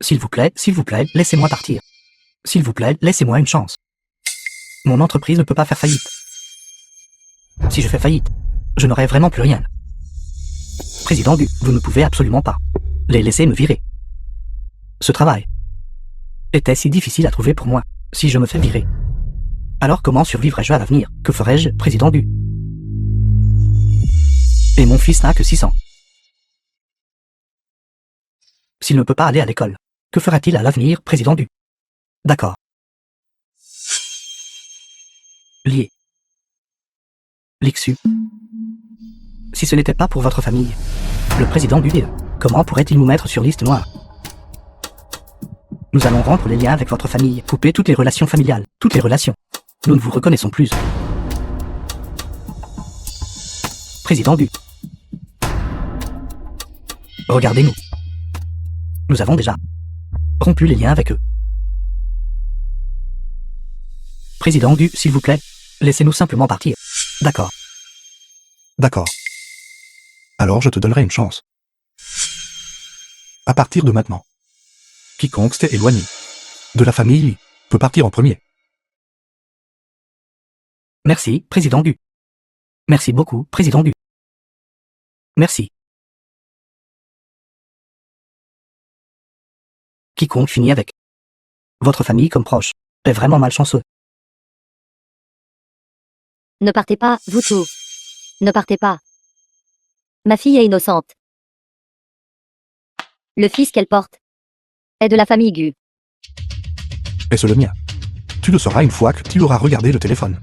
S'il vous plaît, laissez-moi partir. S'il vous plaît, laissez-moi une chance. Mon entreprise ne peut pas faire faillite. Si je fais faillite, je n'aurai vraiment plus rien. Président Gu, vous ne pouvez absolument pas les laisser me virer. Ce travail était si difficile à trouver pour moi. Si je me fais virer, alors comment survivrai-je à l'avenir? Que ferai-je, président Gu? Et mon fils n'a que 6 ans. S'il ne peut pas aller à l'école, que fera-t-il à l'avenir, président Gu? D'accord. Lié. Lixu. Si ce n'était pas pour votre famille, le président Gu, comment pourrait-il nous mettre sur liste noire? Nous allons rompre les liens avec votre famille, couper toutes les relations familiales, toutes les relations. Nous ne vous reconnaissons plus. Président Gu. Regardez-nous. Nous avons déjà rompu les liens avec eux. Président Gu, s'il vous plaît, laissez-nous simplement partir. D'accord. D'accord. Alors je te donnerai une chance. À partir de maintenant, quiconque s'est éloigné de la famille Li peut partir en premier. Merci, président Gu. Merci beaucoup, président Gu. Merci. Quiconque finit avec votre famille comme proche est vraiment malchanceux. Ne partez pas, vous tous. Ne partez pas. Ma fille est innocente. Le fils qu'elle porte est de la famille Gu. Est-ce le mien? Tu le sauras une fois que tu auras regardé le téléphone.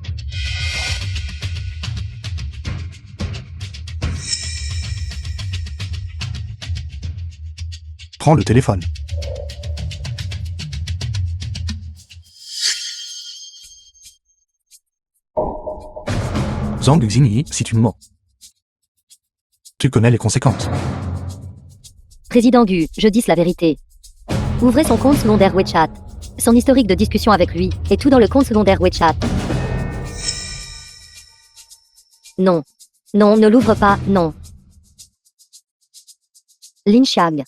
Prends le téléphone. Zhang Xingyi, si tu me mens. Tu connais les conséquences. Président Gu, je dis la vérité. Ouvrez son compte secondaire WeChat. Son historique de discussion avec lui, et tout dans le compte secondaire WeChat. Non. Non, ne l'ouvre pas, non. Lin Xiang.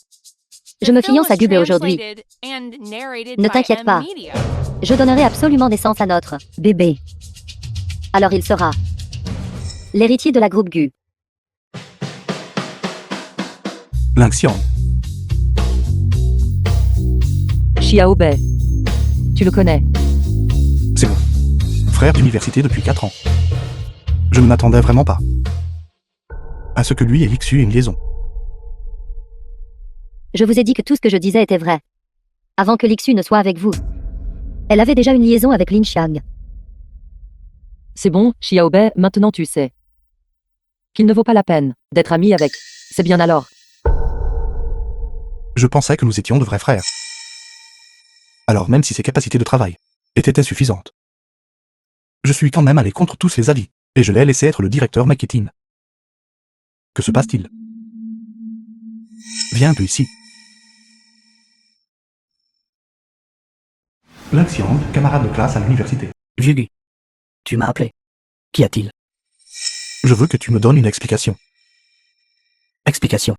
Je me fiance à Gube aujourd'hui. Ne t'inquiète pas. Je donnerai absolument naissance à notre bébé. Alors il sera l'héritier de la groupe Gu. Lingxian. Xiaobei. Tu le connais. C'est mon frère d'université depuis 4 ans. Je ne m'attendais vraiment pas à ce que lui et Lixu aient une liaison. Je vous ai dit que tout ce que je disais était vrai. Avant que Lixu ne soit avec vous. Elle avait déjà une liaison avec Lin Xiang. C'est bon, Xiaobei, maintenant tu sais qu'il ne vaut pas la peine d'être ami avec. C'est bien alors. Je pensais que nous étions de vrais frères. Alors même si ses capacités de travail étaient insuffisantes, je suis quand même allé contre tous les avis, et je l'ai laissé être le directeur marketing. Que se passe-t-il? Viens un peu ici. Lingxian, camarade de classe à l'université. Vieux Gu. Tu m'as appelé. Qu'y a-t-il? Je veux que tu me donnes une explication. Explication.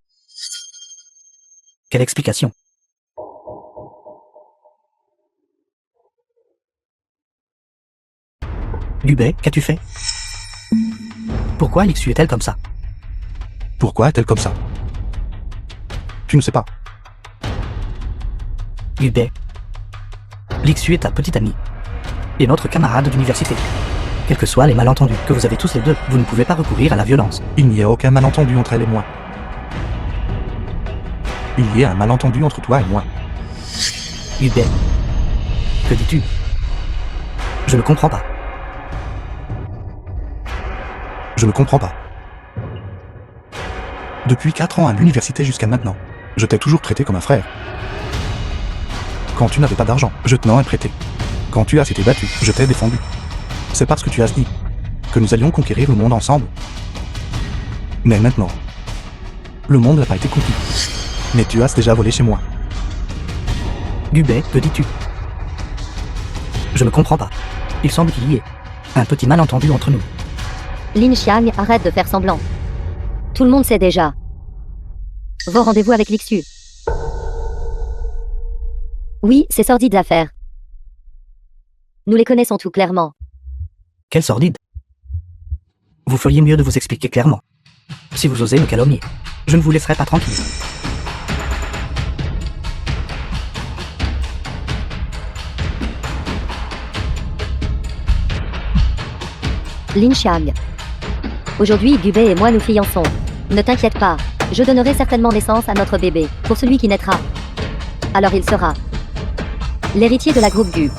Quelle explication? Gubei, qu'as-tu fait? Pourquoi Lixu est-elle comme ça? Pourquoi est-elle comme ça? Tu ne sais pas. Gubei. Lixu est ta petite amie. Et notre camarade d'université. Quels que soient les malentendus que vous avez tous les deux, vous ne pouvez pas recourir à la violence. Il n'y a aucun malentendu entre elle et moi. Il y a un malentendu entre toi et moi. Gubei. Que dis-tu? Je ne comprends pas. Je ne comprends pas. Depuis 4 ans à l'université jusqu'à maintenant, je t'ai toujours traité comme un frère. Quand tu n'avais pas d'argent, je t'en ai prêté. Quand tu as été battu, je t'ai défendu. C'est parce que tu as dit que nous allions conquérir le monde ensemble. Mais maintenant, le monde n'a pas été conquis. Mais tu as déjà volé chez moi. Gubei, que dis-tu? Je ne comprends pas. Il semble qu'il y ait un petit malentendu entre nous. Lin Xiang, arrête de faire semblant. Tout le monde sait déjà. Vos rendez-vous avec Lixu. Oui, c'est sordide l'affaire. Nous les connaissons tout clairement. Quelle sordide. Vous feriez mieux de vous expliquer clairement. Si vous osez me calomnier, je ne vous laisserai pas tranquille. Lin Xiang. Aujourd'hui, Gubei et moi nous fiançons. Ne t'inquiète pas, je donnerai certainement naissance à notre bébé, pour celui qui naîtra. Alors il sera l'héritier de la groupe Gu.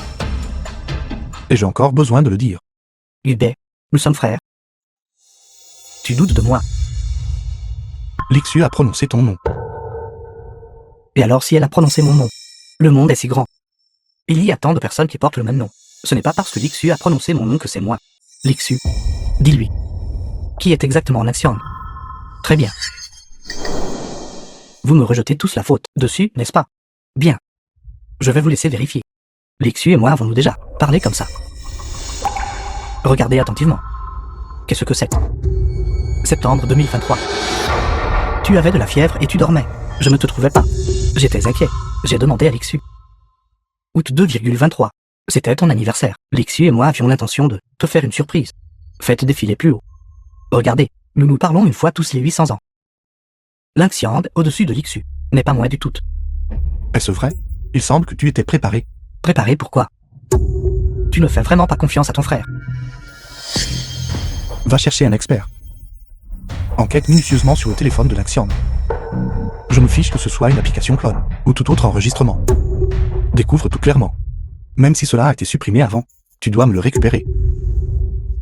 Et j'ai encore besoin de le dire. Gubei, nous sommes frères. Tu doutes de moi. Lixu a prononcé ton nom. Et alors si elle a prononcé mon nom? Le monde est si grand. Il y a tant de personnes qui portent le même nom. Ce n'est pas parce que Lixu a prononcé mon nom que c'est moi. Lixu. Dis-lui. Qui est exactement Lingxian? Très bien. Vous me rejetez tous la faute dessus, n'est-ce pas? Bien. Je vais vous laisser vérifier. Lixu et moi avons-nous déjà parlé comme ça? Regardez attentivement. Qu'est-ce que c'est? Septembre 2023. Tu avais de la fièvre et tu dormais. Je ne te trouvais pas. J'étais inquiet. J'ai demandé à Lixu. Août 2,23. C'était ton anniversaire. Lixu et moi avions l'intention de te faire une surprise. Faites défiler plus haut. Regardez, nous nous parlons une fois tous les 800 ans. Lingxian, au-dessus de Lixu, n'est pas moins du tout. Est-ce vrai? Il semble que tu étais préparé. Préparé pourquoi? Tu ne fais vraiment pas confiance à ton frère. Va chercher un expert. Enquête minutieusement sur le téléphone de Lynxian. Je me fiche que ce soit une application clone, ou tout autre enregistrement. Découvre tout clairement. Même si cela a été supprimé avant, tu dois me le récupérer.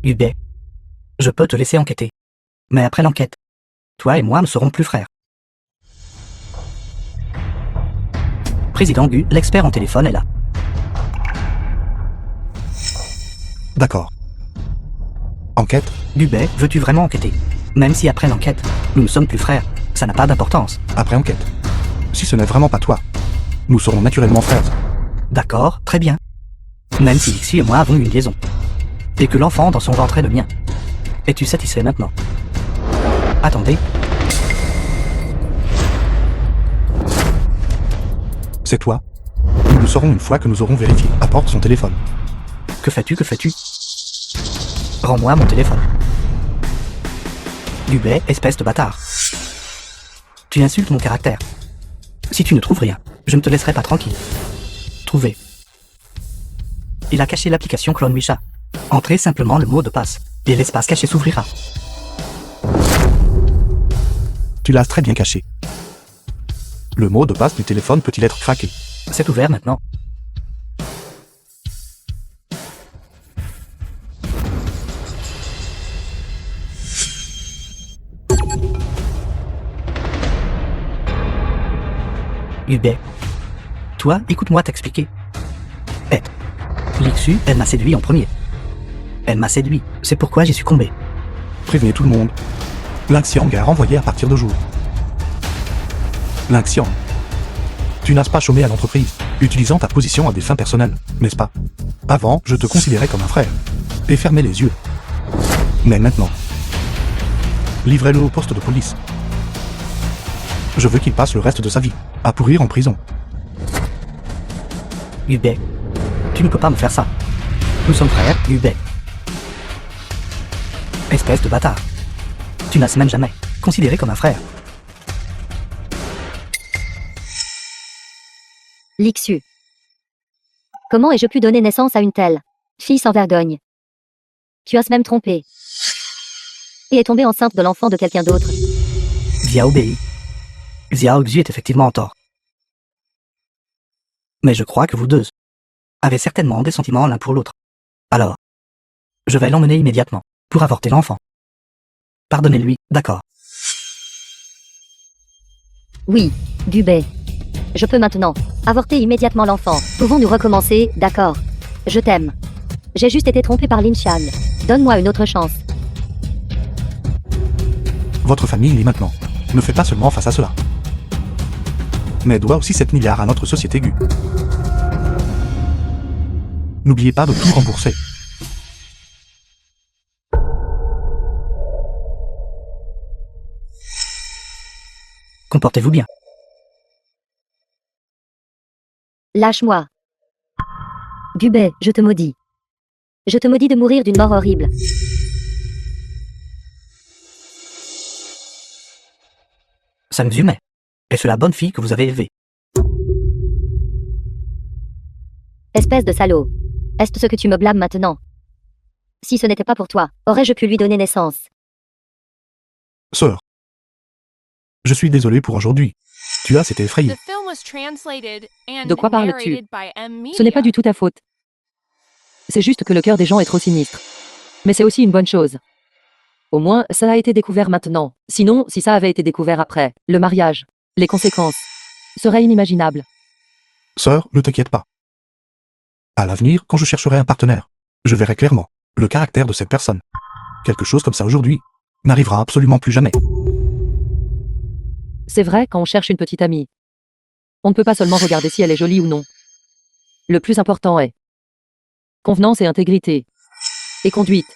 Hubert. Je peux te laisser enquêter. Mais après l'enquête, toi et moi ne serons plus frères. Président Gu, l'expert en téléphone est là. D'accord. Enquête. Hubert, veux-tu vraiment enquêter? Même si après l'enquête, nous ne sommes plus frères, ça n'a pas d'importance. Après enquête. Si ce n'est vraiment pas toi, nous serons naturellement frères. D'accord, très bien. Même si Lixi et moi avons une liaison. Et que l'enfant dans son ventre est le mien. Es-tu satisfait maintenant? Attendez, C'est toi. Nous le saurons une fois que nous aurons vérifié. Apporte son téléphone. que fais-tu, que fais-tu? Rends-moi mon téléphone. Hubert, espèce de bâtard. Tu insultes mon caractère. Si tu ne trouves rien, je ne te laisserai pas tranquille. Trouver. Il a caché l'application Clone Wisha. Entrez simplement le mot de passe, et l'espace caché s'ouvrira. Tu l'as très bien caché. Le mot de passe du téléphone peut-il être craqué? C'est ouvert maintenant. Hubert. Toi, écoute-moi t'expliquer. Lixu, elle m'a séduit en premier. Elle m'a séduit, c'est pourquoi j'ai succombé. Prévenez tout le monde. Lynxian a renvoyé à partir de jour. Lynxian. Tu n'as pas chômé à l'entreprise, utilisant ta position à des fins personnelles, n'est-ce pas? Avant, je te considérais comme un frère. Et fermais les yeux. Mais maintenant, livrez-le au poste de police. Je veux qu'il passe le reste de sa vie à pourrir en prison. Hubert. Tu ne peux pas me faire ça. Nous sommes frères, Hubert. Espèce de bâtard. Tu n'as même jamais considéré comme un frère. Lixu. Comment ai-je pu donner naissance à une telle fille sans vergogne? Tu as même trompé. Et est tombée enceinte de l'enfant de quelqu'un d'autre. Xia obéit. Xia Oxu est effectivement en tort. Mais je crois que vous deux avez certainement des sentiments l'un pour l'autre. Alors, je vais l'emmener immédiatement pour avorter l'enfant. Pardonnez-lui, d'accord. Oui, Gubet. Je peux maintenant avorter immédiatement l'enfant. Pouvons-nous recommencer, d'accord? Je t'aime. J'ai juste été trompé par Lynxian. Donne-moi une autre chance. Votre famille l'est maintenant. Ne fait pas seulement face à cela. Mais doit aussi 7 milliards à notre société Gu. N'oubliez pas de tout rembourser. Comportez-vous bien. Lâche-moi. Gubet, je te maudis. Je te maudis de mourir d'une mort horrible. Ça me humain. Est-ce la bonne fille que vous avez élevée? Espèce de salaud. Est-ce ce que tu me blâmes maintenant? Si ce n'était pas pour toi, aurais-je pu lui donner naissance? Sœur. Je suis désolé pour aujourd'hui. Tu as été effrayé. The film was translated and De quoi parles-tu? narrated by M. Ce n'est pas Media. du tout ta faute. C'est juste que le cœur des gens est trop sinistre. Mais c'est aussi une bonne chose. Au moins, ça a été découvert maintenant. Sinon, si ça avait été découvert après, le mariage, les conséquences seraient inimaginables. Sœur, ne t'inquiète pas. À l'avenir, quand je chercherai un partenaire, je verrai clairement le caractère de cette personne. Quelque chose comme ça aujourd'hui n'arrivera absolument plus jamais. C'est vrai quand on cherche une petite amie. On ne peut pas seulement regarder si elle est jolie ou non. Le plus important est convenance et intégrité. Et conduite.